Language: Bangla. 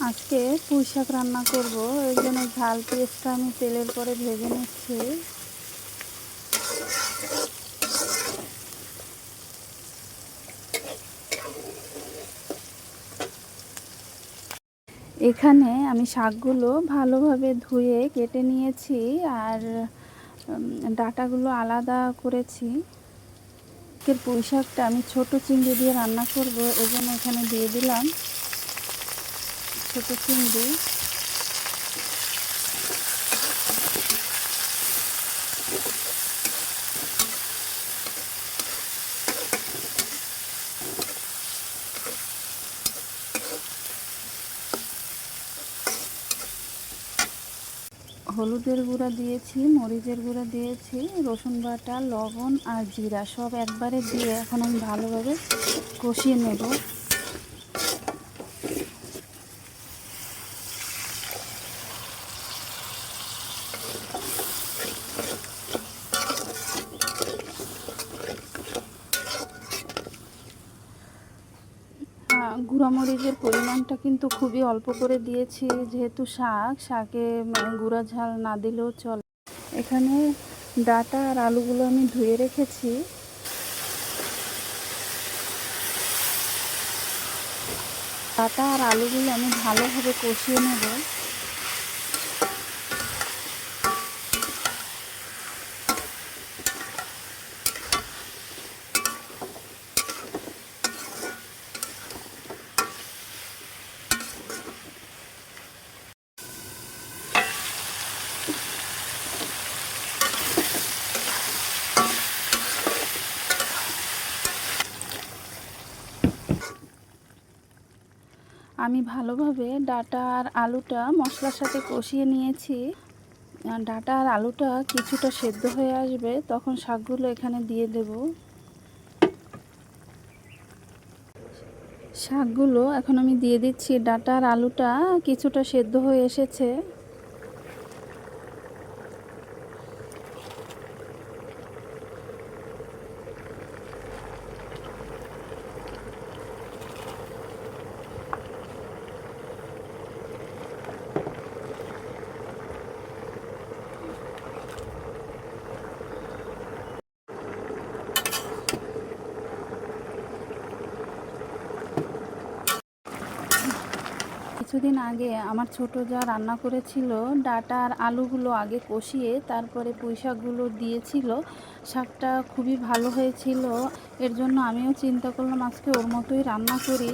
আজকে পুঁই শাক রান্না করব, এর জন্য ঝাল পেঁয়াজটা আমি তেলের পরে ভেজে নিচ্ছি। এখানে আমি শাকগুলো ভালোভাবে ধুয়ে কেটে নিয়েছি আর ডাঁটাগুলো আলাদা করেছি। পুঁই শাকটা আমি ছোট চিংড়ি দিয়ে রান্না করব, এজন্য এখানে দিয়ে দিলাম ছোট চিংড়ি। হলুদের গুঁড়া দিয়েছি, মরিচের গুঁড়া দিয়েছি, রসুন বাটা, লবণ আর জিরা সব একবারে দিয়ে এখন আমি ভালোভাবে কষিয়ে নেব। গুঁড়ামরিচের পরিমাণটা কিন্তু খুবই অল্প করে দিয়েছি, যেহেতু শাকে গুঁড়া ঝাল না দিলেও চলে। এখানে ডাঁটা আর আলুগুলো আমি ধুয়ে রেখেছি। ডাঁটা আর আলুগুলো আমি ভালোভাবে কষিয়ে নেব। আমি ভালোভাবে ডাঁটা আর আলুটা মশলার সাথে কষিয়ে নিয়েছি। ডাঁটা আর আলুটা কিছুটা সেদ্ধ হয়ে আসবে, তখন শাকগুলো এখানে দিয়ে দেব। শাকগুলো এখন আমি দিয়ে দিচ্ছি। ডাঁটা আর আলুটা কিছুটা সেদ্ধ হয়ে এসেছে। কিছুদিন আগে আমার ছোট যা রান্না করেছিল, ডাঁটা আর আলুগুলো আগে কষিয়ে তারপরে পুঁই শাকগুলো দিয়েছিল। শাকটা খুবই ভালো হয়েছিল, এর জন্য আমিও চিন্তা করলাম আজকে ওর মতোই রান্না করি।